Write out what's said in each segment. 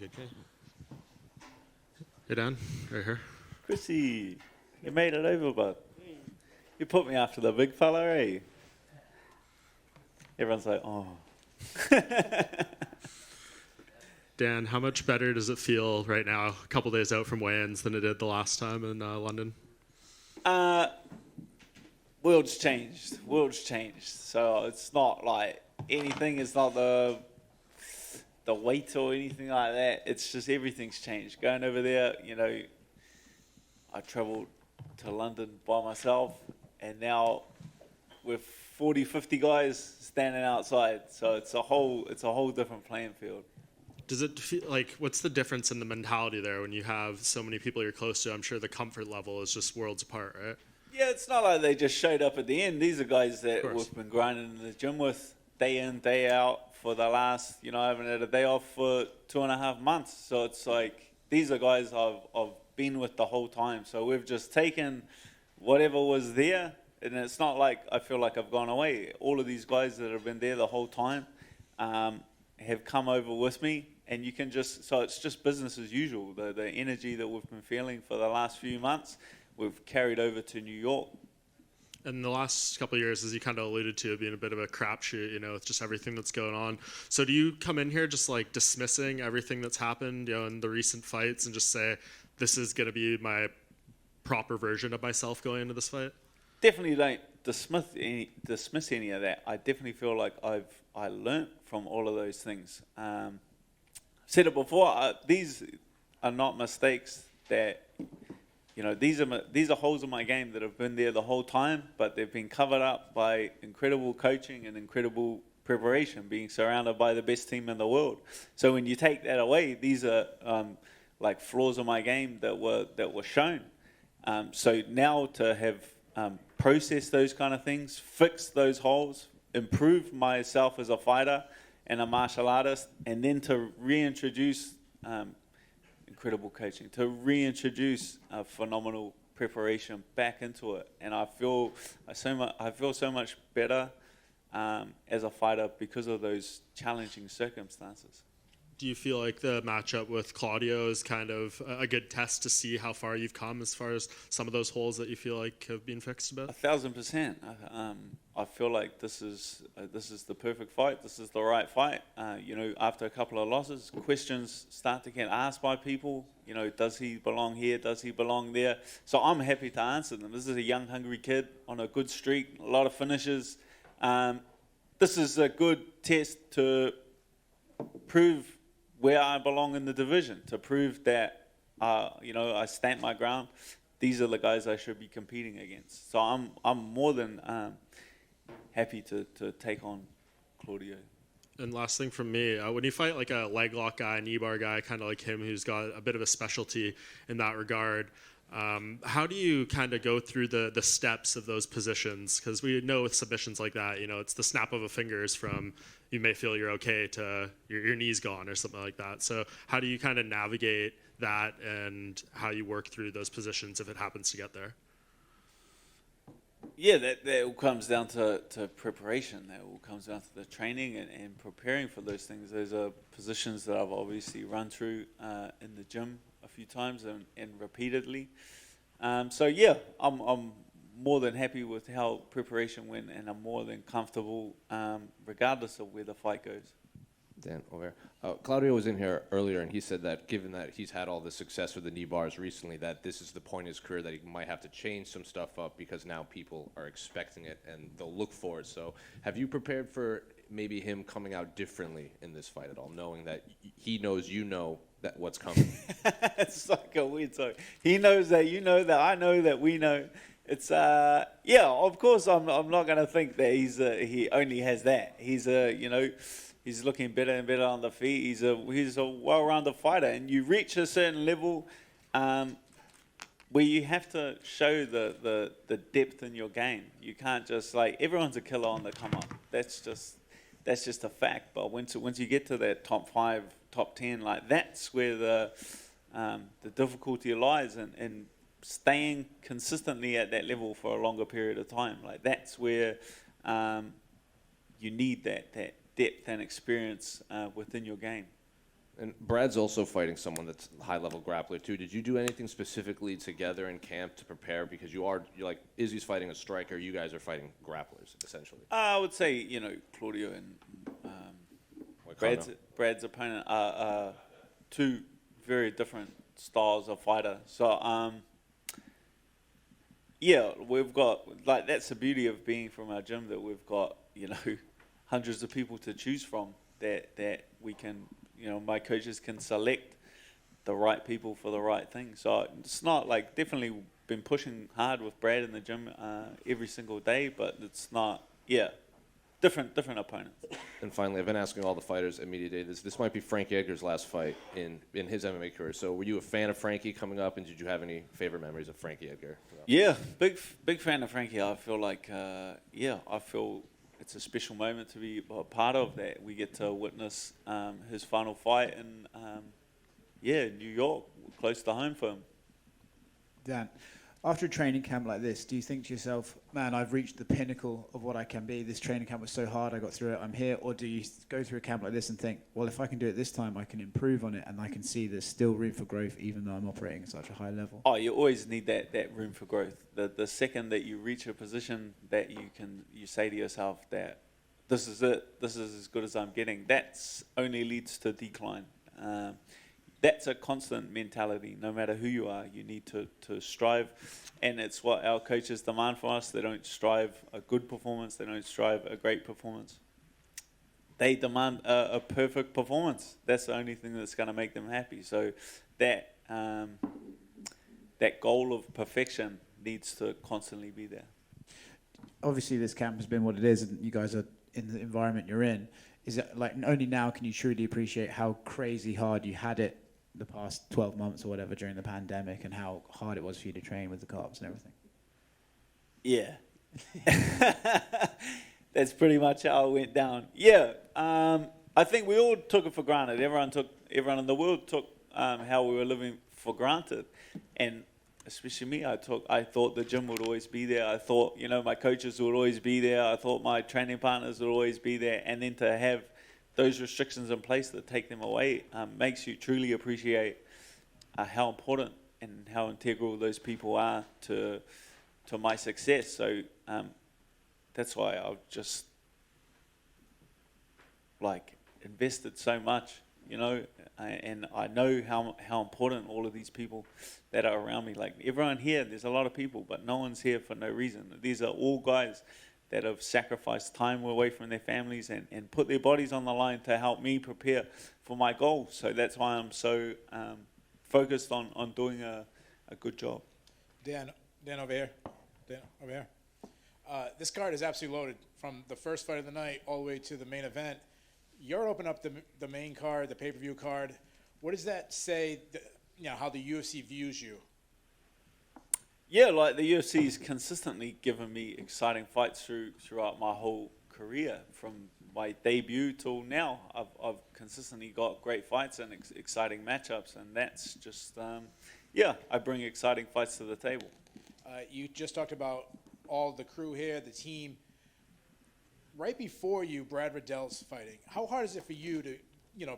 good, okay. Hey, Dan, right here. Chrissy, you made it over, bud. You put me after the big fella, eh? Everyone's like, oh. Dan, how much better does it feel right now, a couple days out from weigh-ins, than it did the last time in London? World's changed. So it's not like anything. It's not the weight or anything like that. It's just everything's changed. Going over there, I travelled to London by myself, and now with 40, 50 guys standing outside. So it's a whole different playing field. Does it feel like, what's the difference in the mentality there when you have so many people you're close to? I'm sure the comfort level is just worlds apart, right? Yeah, it's not like they just showed up at the end. These are guys that we've been grinding in the gym with day in, day out for the last, I haven't had a day off for 2.5 months. So it's like, these are guys I've been with the whole time. So we've just taken whatever was there, and it's not like I feel like I've gone away. All of these guys that have been there the whole time have come over with me. And you can so it's just business as usual. The energy that we've been feeling for the last few months, we've carried over to New York. And the last couple of years, as you kind of alluded to, being a bit of a crapshoot, with just everything that's going on. So do you come in here just like dismissing everything that's happened, in the recent fights, and just say, this is going to be my proper version of myself going into this fight? Definitely don't dismiss any of that. I definitely feel like I learnt from all of those things. Said it before. These are not mistakes that, these are holes in my game that have been there the whole time, but they've been covered up by incredible coaching and incredible preparation, being surrounded by the best team in the world. So when you take that away, these are like flaws in my game that were shown. So now to have processed those kind of things, fixed those holes, improved myself as a fighter and a martial artist, and then to reintroduce incredible coaching, to reintroduce phenomenal preparation back into it, and I feel so much better as a fighter because of those challenging circumstances. Do you feel like the matchup with Claudio is kind of a good test to see how far you've come as far as some of those holes that you feel like have been fixed a bit? 1,000%. I feel like this is the perfect fight. This is the right fight. After a couple of losses, questions start to get asked by people. Does he belong here? Does he belong there? So I'm happy to answer them. This is a young, hungry kid on a good streak, a lot of finishes. This is a good test to prove where I belong in the division, to prove that, I stand my ground. These are the guys I should be competing against. So I'm more than happy to take on Claudio. And last thing from me, when you fight like a leg lock guy, knee bar guy, kind of like him, who's got a bit of a specialty in that regard, how do you kind of go through the steps of those positions? Because we know with submissions like that, it's the snap of a fingers from you may feel you're okay to your knee's gone or something like that. So how do you kind of navigate that, and how you work through those positions if it happens to get there? Yeah, that all comes down to preparation. That all comes down to the training and preparing for those things. Those are positions that I've obviously run through in the gym a few times and repeatedly. So yeah, I'm more than happy with how preparation went, and I'm more than comfortable regardless of where the fight goes. Dan, over here. Claudio was in here earlier, and he said that given that he's had all the success with the knee bars recently, that this is the point in his career that he might have to change some stuff up because now people are expecting it and they'll look for it. So have you prepared for maybe him coming out differently in this fight at all, knowing that he knows that what's coming? It's like a weird talk. He knows that you know that I know that we know. It's yeah. Of course, I'm not going to think that he only has that. He's looking better and better on the feet. He's a well-rounded fighter, and you reach a certain level where you have to show the depth in your game. You can't just everyone's a killer on the come up. That's just a fact. But once you get to that top 5, top 10, that's where the difficulty lies, and staying consistently at that level for a longer period of time. That's where you need that depth and experience within your game. And Brad's also fighting someone that's a high-level grappler too. Did you do anything specifically together in camp to prepare? Because you're like Izzy's fighting a striker, you guys are fighting grapplers essentially. I would say, you know, Claudio and Moicano. Brad's opponent are two very different styles of fighter. So, yeah, we've got, like, that's the beauty of being from our gym, that we've got, you know, hundreds of people to choose from, that we can, you know, my coaches can select the right people for the right thing. So it's not like, definitely been pushing hard with Brad in the gym every single day, but it's not, different opponents. And finally, I've been asking all the fighters at Media Day, this might be Frankie Edgar's last fight in his MMA career. So were you a fan of Frankie coming up, and did you have any favorite memories of Frankie Edgar? Yeah, big fan of Frankie. I feel like, I feel it's a special moment to be a part of, that we get to witness his final fight in, New York, close to home for him. Dan, after a training camp like this, do you think to yourself, man, I've reached the pinnacle of what I can be. This training camp was so hard, I got through it, I'm here. Or do you go through a camp like this and think, well, if I can do it this time, I can improve on it, and I can see there's still room for growth even though I'm operating at such a high level? Oh, you always need that room for growth. The second that you reach a position that you say to yourself that this is it, this is as good as I'm getting, that's only leads to decline. That's a constant mentality. No matter who you are, you need to strive. And it's what our coaches demand from us. They don't strive a good performance. They don't strive a great performance. They demand a perfect performance. That's the only thing that's going to make them happy. So that goal of perfection needs to constantly be there. Obviously, this camp has been what it is, and you guys are in the environment you're in. Is it like only now can you truly appreciate how crazy hard you had it the past 12 months or whatever during the pandemic, and how hard it was for you to train with the cops and everything? Yeah. That's pretty much how it went down. Yeah. I think we all took it for granted. Everyone in the world took how we were living for granted. And especially me, I thought the gym would always be there. I thought, you know, my coaches would always be there. I thought my training partners would always be there. And then to have those restrictions in place that take them away makes you truly appreciate how important and how integral those people are to my success. So that's why I've just invested so much, you know, and I know how important all of these people that are around me. Like everyone here, there's a lot of people, but no one's here for no reason. These are all guys that have sacrificed time away from their families and put their bodies on the line to help me prepare for my goals. So that's why I'm so focused on doing a good job. Dan over here. This card is absolutely loaded from the first fight of the night all the way to the main event. You're opening up the main card, the pay-per-view card. What does that say, how the UFC views you? Yeah, like the UFC's consistently given me exciting fights throughout my whole career. From my debut till now, I've consistently got great fights and exciting matchups, and that's just, I bring exciting fights to the table. You just talked about all the crew here, the team. Right before you, Brad Riddell's fighting. How hard is it for you to,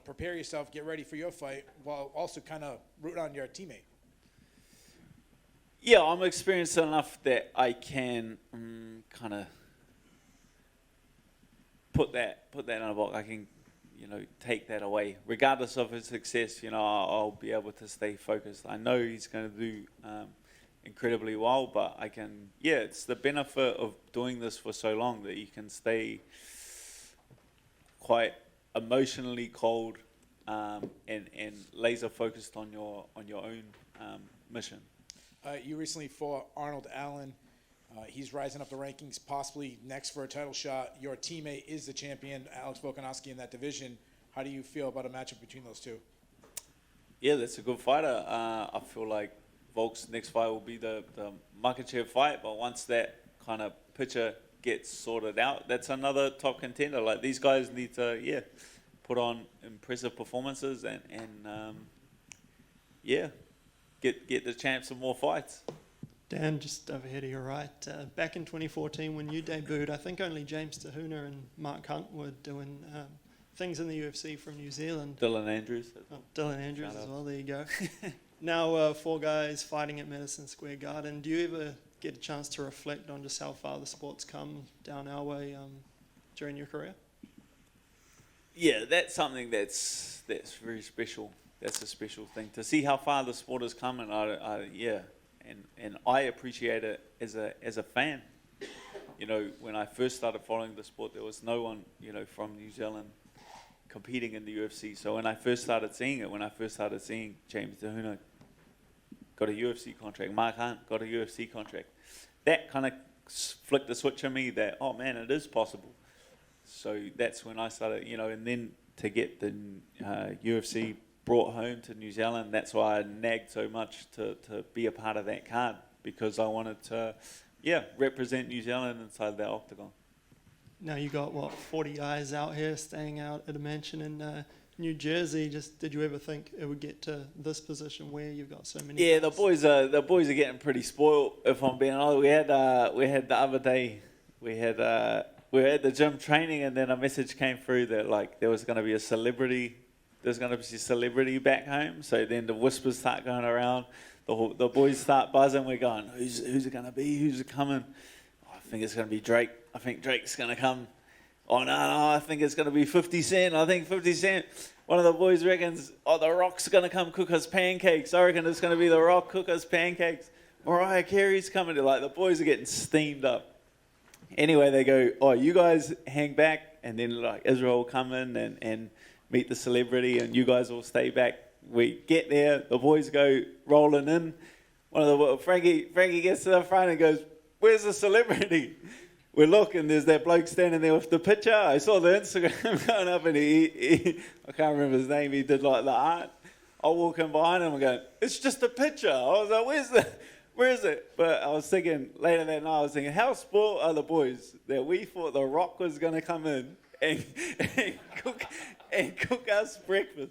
prepare yourself, get ready for your fight, while also kind of root on your teammate? Yeah, I'm experienced enough that I can kind of put that in a box. I can, take that away. Regardless of his success, I'll be able to stay focused. I know he's going to do incredibly well, but I can, it's the benefit of doing this for so long that you can stay quite emotionally cold and laser focused on your own mission. You recently fought Arnold Allen. He's rising up the rankings, possibly next for a title shot. Your teammate is the champion, Alex Volkanovski, in that division. How do you feel about a matchup between those two? Yeah, that's a good fighter. I feel like Volk's next fight will be the Makhachev fight, but once that kind of picture gets sorted out, that's another top contender. Like these guys need to, put on impressive performances and get the chance of more fights. Dan, just over here to your right, back in 2014 when you debuted, I think only James Tahuna and Mark Hunt were doing things in the UFC from New Zealand. Dylan Andrews. Oh, Dylan Andrews Shout as out. well. There you go. Now, 4 guys fighting at Madison Square Garden. Do you ever get a chance to reflect on just how far the sport's come down our way during your career? Yeah, that's something that's very special. That's a special thing to see how far the sport has come, and and I appreciate it as a fan. You know, when I first started following the sport, there was no one, you know, from New Zealand competing in the UFC. So when I first started seeing James DeHuna got a UFC contract, Mark Hunt got a UFC contract, that kind of flicked the switch on me that, oh man, it is possible. So that's when I started, you know, and then to get the UFC brought home to New Zealand, that's why I nagged so much to be a part of that card, because I wanted to, represent New Zealand inside that octagon. Now you got, 40 guys out here staying out at a mansion in New Jersey. Just did you ever think it would get to this position where you've got so many? Yeah, guys? the boys are getting pretty spoiled. If I'm being honest, we had the other day, we were at the gym training, and then a message came through that like there was going to be a celebrity. There's going to be a celebrity back home. So then the whispers start going around. The boys start buzzing. We're going, who's it going to be? Who's it coming? Oh, I think it's going to be Drake. I think Drake's going to come. Oh, no, I think it's going to be 50 Cent. I think 50 Cent. One of the boys reckons, The Rock's going to come cook us pancakes. I reckon it's going to be The Rock cook us pancakes. Mariah Carey's coming. Like, the boys are getting steamed up. Anyway, they go, you guys hang back, and then like Israel will come in and meet the celebrity, and you guys will stay back. We get there, the boys go rolling in. Frankie gets to the front and goes, "Where's the celebrity?" We look, and there's that bloke standing there with the picture. I saw the Instagram going up, and he I can't remember his name. He did like the art. I walk in behind him and go, "It's just a picture." I was like, where is it? But I was thinking, later that night, I was thinking, how spoiled are the boys that we thought The Rock was going to come in and cook us breakfast.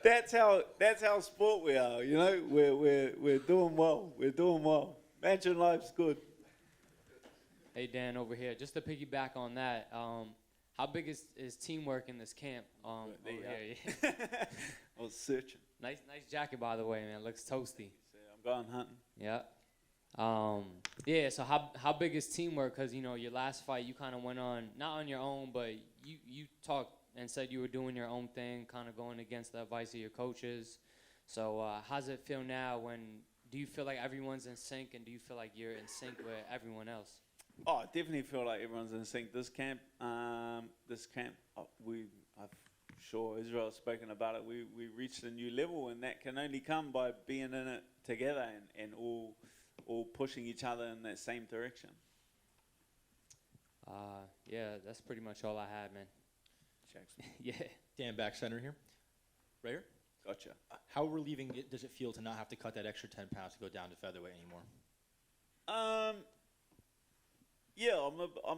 That's how sport we are, you know. We're doing well. We're doing well. Mansion life's good. Hey Dan, over here. Just to piggyback on that, how big is teamwork in this camp? Over here. Yeah. I was searching. Nice jacket, by the way, man. Looks toasty. So I'm going hunting. Yeah. So how big is teamwork? Because, you know, your last fight, you kind of went on, not on your own, but you talked and said you were doing your own thing, kind of going against the advice of your coaches. So how's it feel now? Do you feel like everyone's in sync, and do you feel like you're in sync with everyone else? Oh, I definitely feel like everyone's in sync. This camp, I'm sure Israel's spoken about it. We reached a new level, and that can only come by being in it together and all pushing each other in that same direction. That's pretty much all I had, man. Jackson. Yeah. Dan, back center here. Right here. Gotcha. How relieving does it feel to not have to cut that extra 10 pounds to go down to featherweight anymore? I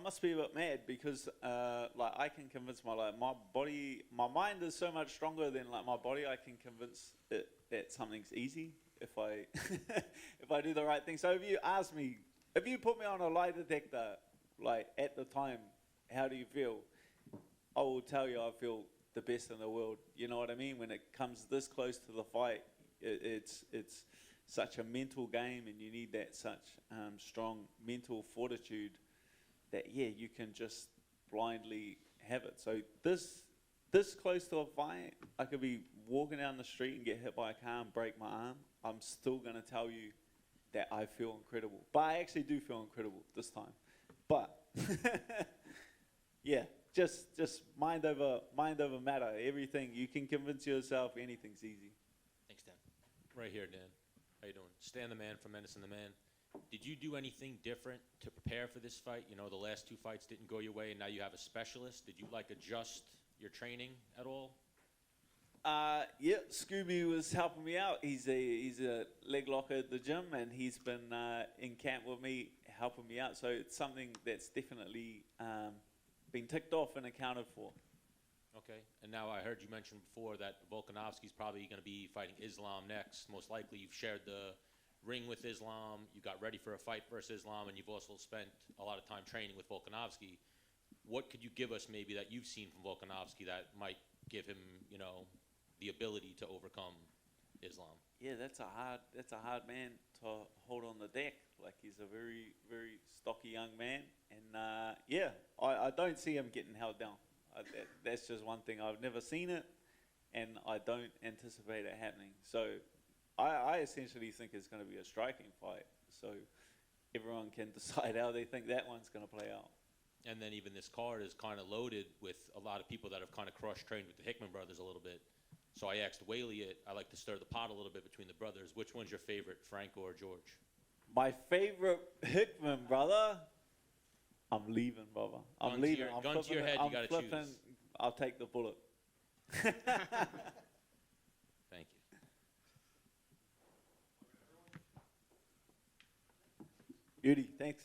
must be a bit mad because I can convince my body, my mind is so much stronger than like my body. I can convince it that something's easy if I if I do the right thing. So if you put me on a lie detector, like at the time, how do you feel? I will tell you I feel the best in the world. You know what I mean? When it comes this close to the fight, it's such a mental game, and you need that such strong mental fortitude that you can just blindly have it. So this close to a fight, I could be walking down the street and get hit by a car and break my arm. I'm still gonna tell you that I feel incredible, but I actually do feel incredible this time. But just mind over matter. Everything you can convince yourself, anything's easy. Thanks, Dan. Right here, Dan. How you doing? Stan the Man from Medicine the Man. Did you do anything different to prepare for this fight? You know, the last 2 fights didn't go your way, and now you have a specialist. Did you adjust your training at all? Scooby was helping me out. He's a leg locker at the gym, and he's been in camp with me, helping me out. So it's something that's definitely been ticked off and accounted for. Okay. And now I heard you mention before that Volkanovski's probably going to be fighting Islam next. Most likely you've shared the ring with Islam. You got ready for a fight versus Islam, and you've also spent a lot of time training with Volkanovski. what could you give us maybe that you've seen from Volkanovski that might give him, you know, the ability to overcome Islam? Yeah, that's a hard man to hold on the deck. Like, he's a very, very stocky young man, and yeah, I don't see him getting held down. That's just one thing. I've never seen it, and I don't anticipate it happening. So I essentially think it's going to be a striking fight. So everyone can decide how they think that one's going to play out. And then even this card is kind of loaded with a lot of people that have kind of cross-trained with the Hickman brothers a little bit. So I asked Whaley it. I like to stir the pot a little bit between the brothers. Which one's your favorite, Franco or George? My favorite Hickman brother, I'm leaving, brother. I'm leaving. Gun to your head, you gotta choose. I'll take the bullet. Thank you. Beauty, thanks.